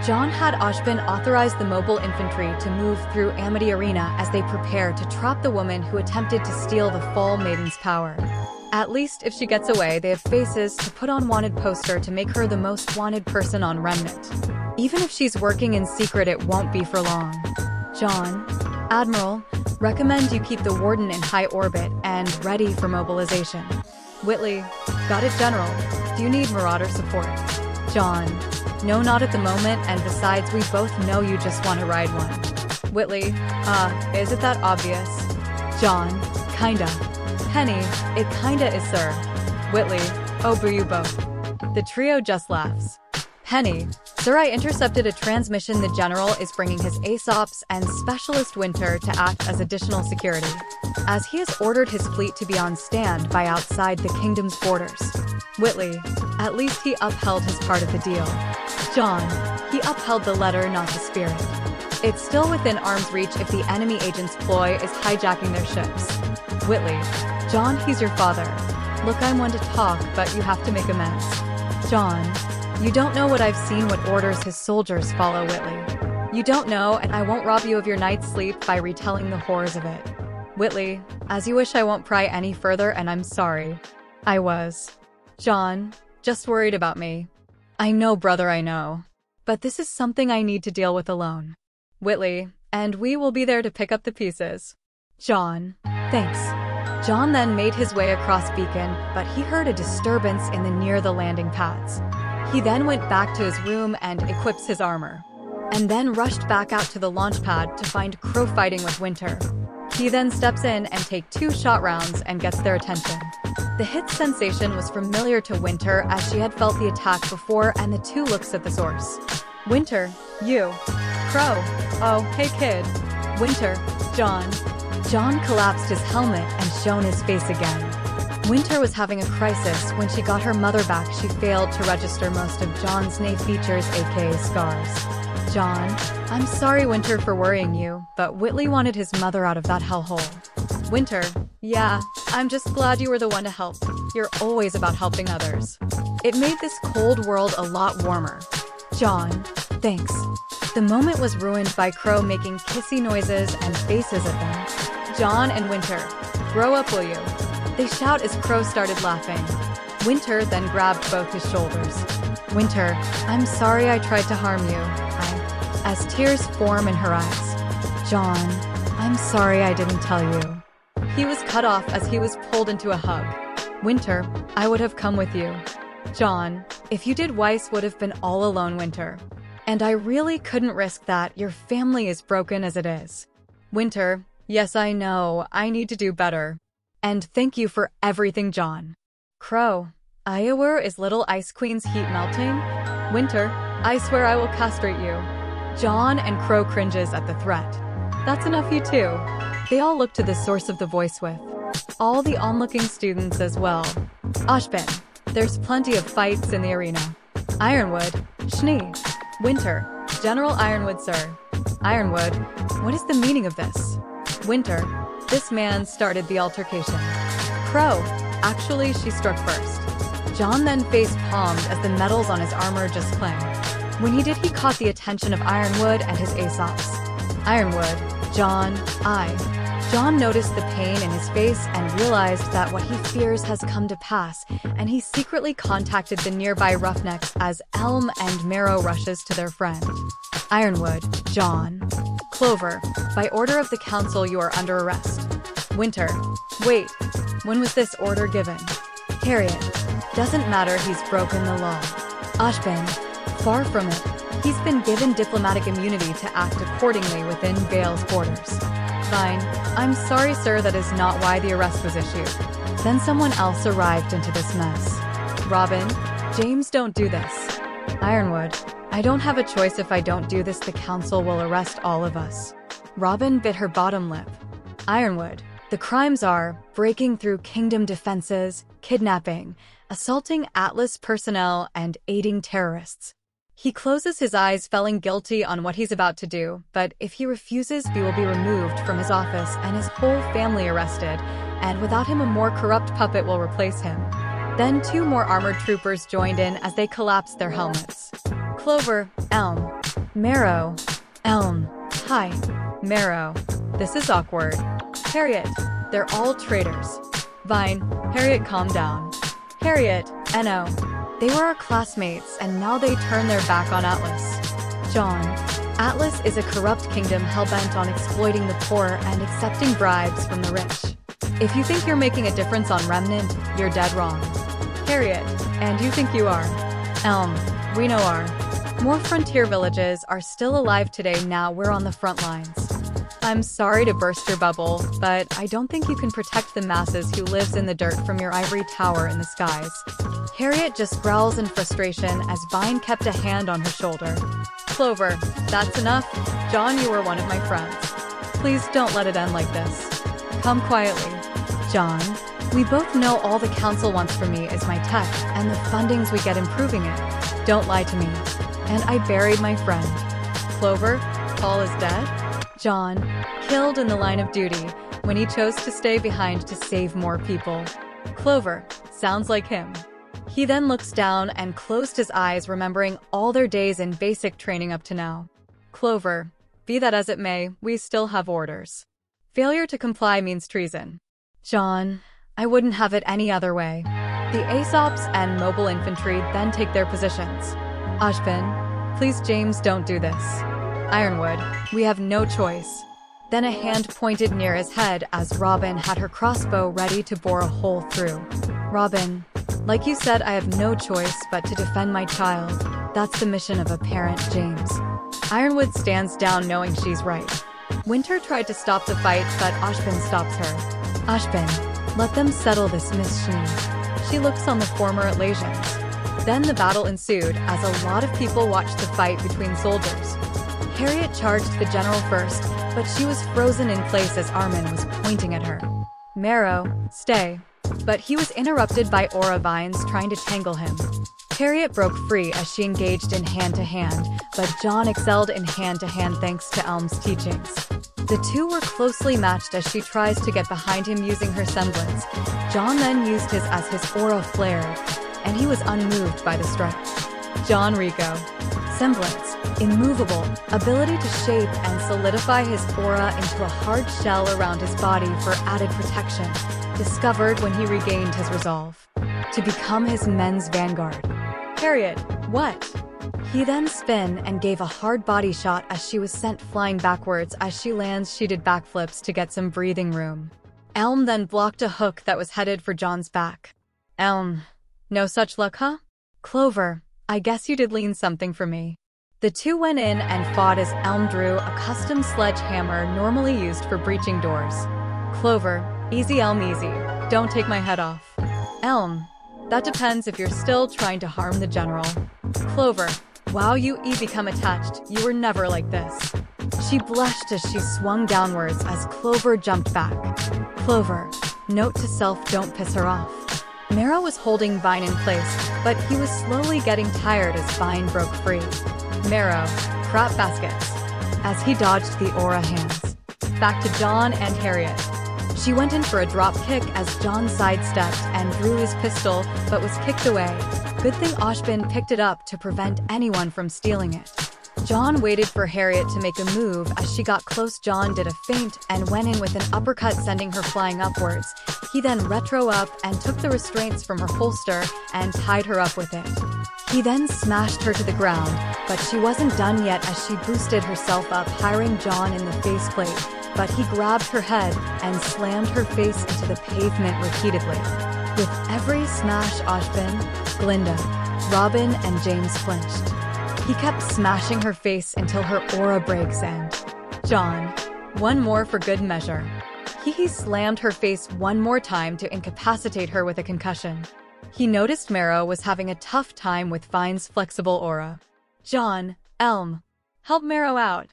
Jaune had Ashbin authorize the mobile infantry to move through Amity Arena as they prepare to trap the woman who attempted to steal the Fall Maiden's power. At least if she gets away, they have faces to put on wanted poster to make her the most wanted person on Remnant. Even if she's working in secret, it won't be for long. Jaune, Admiral, recommend you keep the Warden in high orbit and ready for mobilization. Whitley, got it, General. Do you need Marauder support? Jaune, no, not at the moment, and besides, we both know you just want to ride one. Whitley, is it that obvious? Jaune, kinda. Penny, it kinda is, sir. Whitley, oh, boo you both. The trio just laughs. Penny, sir, I intercepted a transmission. The General is bringing his Aesops and Specialist Winter to act as additional security, as he has ordered his fleet to be on standby outside the kingdom's borders. Whitley, at least he upheld his part of the deal. Jaune, he upheld the letter, not the spirit. It's still within arm's reach if the enemy agent's ploy is hijacking their ships. Whitley, Jaune, he's your father. Look, I'm one to talk, but you have to make amends. Jaune, you don't know what I've seen, what orders his soldiers follow, Whitley. You don't know, and I won't rob you of your night's sleep by retelling the horrors of it. Whitley, as you wish. I won't pry any further, and I'm sorry. I was. Jaune, just worried about me. I know, brother, I know. But this is something I need to deal with alone. Whitley, and we will be there to pick up the pieces. Jaune, thanks. Jaune then made his way across Beacon, but he heard a disturbance in the near the landing pads. He then went back to his room and equips his armor, and then rushed back out to the launch pad to find Crow fighting with Winter. He then steps in and takes 2 shot rounds and gets their attention. The hit sensation was familiar to Winter as she had felt the attack before, and the two looks at the source. Winter, you. Crow, oh, hey kid. Winter, Jaune. Jaune collapsed his helmet and shown his face again. Winter was having a crisis. When she got her mother back, she failed to register most of Jaune's Schnee features, aka scars. Jaune, I'm sorry, Winter, for worrying you, but Whitley wanted his mother out of that hellhole. Winter, yeah, I'm just glad you were the one to help. You're always about helping others. It made this cold world a lot warmer. Jaune, thanks. The moment was ruined by Crow making kissy noises and faces at them. Jaune and Winter, grow up, will you? They shout as Crow started laughing. Winter then grabbed both his shoulders. Winter, I'm sorry I tried to harm you. As tears form in her eyes. Jaune, I'm sorry I didn't tell you. He was cut off as he was pulled into a hug. Winter, I would have come with you. Jaune, if you did, Weiss would have been all alone, Winter. And I really couldn't risk that. Your family is broken as it is. Winter, yes, I know. I need to do better. And thank you for everything, Jaune. Crow, Iowa, is little Ice Queen's heat melting? Winter, I swear I will castrate you. Jaune and Crow cringes at the threat. That's enough, you two. They all look to the source of the voice with. All the onlooking students as well. Ashbin, there's plenty of fights in the arena. Ironwood, Schnee, Winter, General Ironwood, sir. Ironwood, what is the meaning of this? Winter, this man started the altercation. Crow, actually she struck first. Jaune then face palmed as the metals on his armor just clanged. When he did, he caught the attention of Ironwood and his Aesops. Ironwood, Jaune, Jaune noticed the pain in his face and realized that what he fears has come to pass, and he secretly contacted the nearby roughnecks as Elm and Marrow rushes to their friend. Ironwood, Jaune. Clover, by order of the council you are under arrest. Winter, wait, when was this order given? Harriet, doesn't matter, he's broken the law. Ashbin, far from it. He's been given diplomatic immunity to act accordingly within Vale's borders. Fine. I'm sorry, sir, that is not why the arrest was issued. Then someone else arrived into this mess. Robyn, James, don't do this. Ironwood, I don't have a choice. If I don't do this, the council will arrest all of us. Robyn bit her bottom lip. Ironwood, the crimes are breaking through kingdom defenses, kidnapping, assaulting Atlas personnel, and aiding terrorists. He closes his eyes, feeling guilty on what he's about to do, but if he refuses, he will be removed from his office and his whole family arrested, and without him, a more corrupt puppet will replace him. Then 2 more armored troopers joined in as they collapsed their helmets. Clover, Elm, Marrow. Elm. Hi. Marrow. This is awkward. Harriet. They're all traitors. Vine. Harriet, calm down. Harriet. No. They were our classmates, and now they turn their back on Atlas. Jaune. Atlas is a corrupt kingdom hell-bent on exploiting the poor and accepting bribes from the rich. If you think you're making a difference on Remnant, you're dead wrong. Harriet. And you think you are. Elm. We know our. More frontier villages are still alive today now we're on the front lines. I'm sorry to burst your bubble, but I don't think you can protect the masses who lives in the dirt from your ivory tower in the skies. Harriet just growls in frustration as Vine kept a hand on her shoulder. Clover, that's enough. Jaune, you are one of my friends. Please don't let it end like this. Come quietly. Jaune, we both know all the council wants from me is my tech and the fundings we get improving it. Don't lie to me. And I buried my friend. Clover, Paul is dead? Jaune, killed in the line of duty when he chose to stay behind to save more people. Clover, sounds like him. He then looks down and closed his eyes, remembering all their days in basic training up to now. Clover, be that as it may, we still have orders. Failure to comply means treason. Jaune, I wouldn't have it any other way. The Aesops and mobile infantry then take their positions. Ashvin, please James, don't do this. Ironwood, we have no choice. Then a hand pointed near his head as Robyn had her crossbow ready to bore a hole through. Robyn, like you said, I have no choice but to defend my child. That's the mission of a parent, James. Ironwood stands down knowing she's right. Winter tried to stop the fight, but Ashvin stops her. Ashvin, let them settle this, Miss Schnee. She looks on the former Atlasians. Then the battle ensued as a lot of people watched the fight between soldiers. Harriet charged the general first, but she was frozen in place as Armin was pointing at her. Marrow, stay. But he was interrupted by aura vines trying to tangle him. Harriet broke free as she engaged in hand-to-hand, but Jaune excelled in hand-to-hand thanks to Elm's teachings. The two were closely matched as she tries to get behind him using her semblance. Jaune then used his as his aura flared, and he was unmoved by the strike. Jaune Rico. Semblance. Immovable. Ability to shape and solidify his aura into a hard shell around his body for added protection. Discovered when he regained his resolve. To become his men's vanguard. Harriet, what? He then spun and gave a hard body shot as she was sent flying backwards. As she lands, she did backflips to get some breathing room. Elm then blocked a hook that was headed for Jaune's back. Elm, no such luck, huh? Clover, I guess you did lean something for me. The two went in and fought as Elm drew a custom sledgehammer normally used for breaching doors. Clover, easy Elm, easy. Don't take my head off. Elm, that depends if you're still trying to harm the general. Clover, wow, you become attached. You were never like this. She blushed as she swung downwards as Clover jumped back. Clover, note to self, don't piss her off. Marrow was holding Vine in place, but he was slowly getting tired as Vine broke free. Marrow, crop baskets. As he dodged the aura hands. Back to Jaune and Harriet. She went in for a drop kick as Jaune sidestepped and drew his pistol, but was kicked away. Good thing Ashvin picked it up to prevent anyone from stealing it. Jaune waited for Harriet to make a move. As she got close, Jaune did a feint and went in with an uppercut, sending her flying upwards. He then retro up and took the restraints from her holster and tied her up with it. He then smashed her to the ground, but she wasn't done yet as she boosted herself up, hiring Jaune in the faceplate, but he grabbed her head and slammed her face into the pavement repeatedly. With every smash, Ashvin, Glinda, Robyn, and James flinched. He kept smashing her face until her aura breaks and... Jaune, one more for good measure. He slammed her face one more time to incapacitate her with a concussion. He noticed Marrow was having a tough time with Vine's flexible aura. Jaune, Elm, help Marrow out.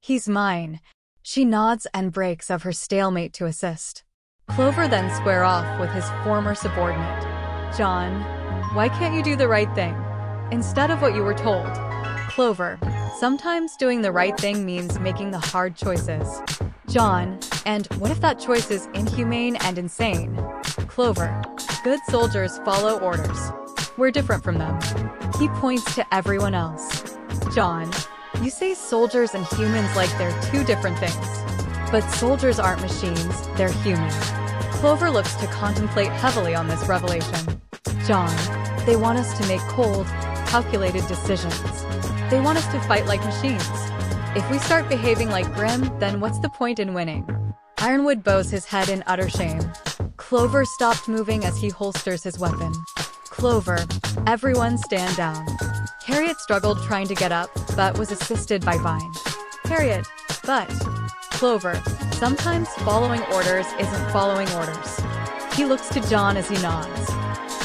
He's mine. She nods and breaks of her stalemate to assist. Clover then square off with his former subordinate. Jaune, why can't you do the right thing instead of what you were told? Clover, sometimes doing the right thing means making the hard choices. Jaune, and what if that choice is inhumane and insane? Clover, good soldiers follow orders. We're different from them. He points to everyone else. Jaune, You say soldiers and humans like they're two different things. But soldiers aren't machines, they're human. Clover looks to contemplate heavily on this revelation. John, they want us to make cold, calculated decisions. They want us to fight like machines. If we start behaving like Grimm, then what's the point in winning? Ironwood bows his head in utter shame. Clover stopped moving as he holsters his weapon. Clover, everyone stand down. Harriet struggled trying to get up, but was assisted by Vine. Harriet, but... Clover, sometimes following orders isn't following orders. He looks to John as he nods.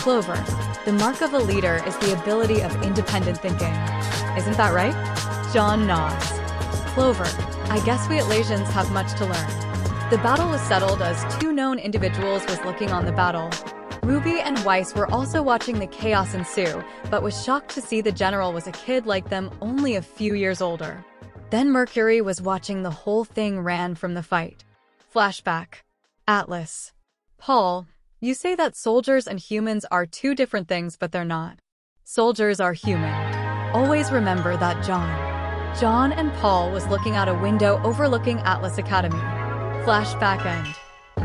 Clover, the mark of a leader is the ability of independent thinking. Isn't that right? John nods. Clover, I guess we Atlasians have much to learn. The battle was settled as two known individuals was looking on the battle. Ruby and Weiss were also watching the chaos ensue, but was shocked to see the general was a kid like them, only a few years older. Then Mercury was watching the whole thing ran from the fight. Flashback. Atlas. Paul, you say that soldiers and humans are two different things, but they're not. Soldiers are human. Always remember that, John. John and Paul was looking out a window overlooking Atlas Academy. Flashback end.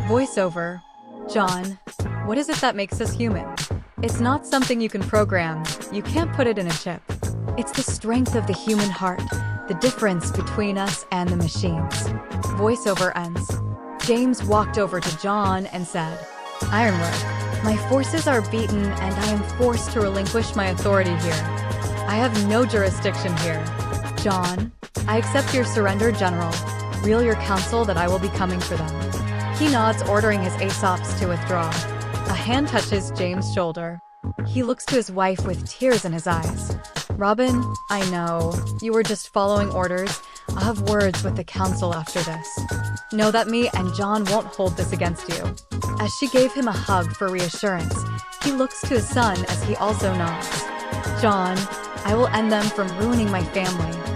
Voiceover. John, what is it that makes us human? It's not something you can program. You can't put it in a chip. It's the strength of the human heart, the difference between us and the machines. Voiceover ends. James walked over to John and said, Ironwood, my forces are beaten and I am forced to relinquish my authority here. I have no jurisdiction here. John, I accept your surrender, General. Reel your counsel that I will be coming for them. He nods, ordering his Aesops to withdraw. A hand touches James' shoulder. He looks to his wife with tears in his eyes. Robyn, I know, you were just following orders. I'll have words with the council after this. Know that me and John won't hold this against you. As she gave him a hug for reassurance, he looks to his son as he also nods. John, I will end them from ruining my family.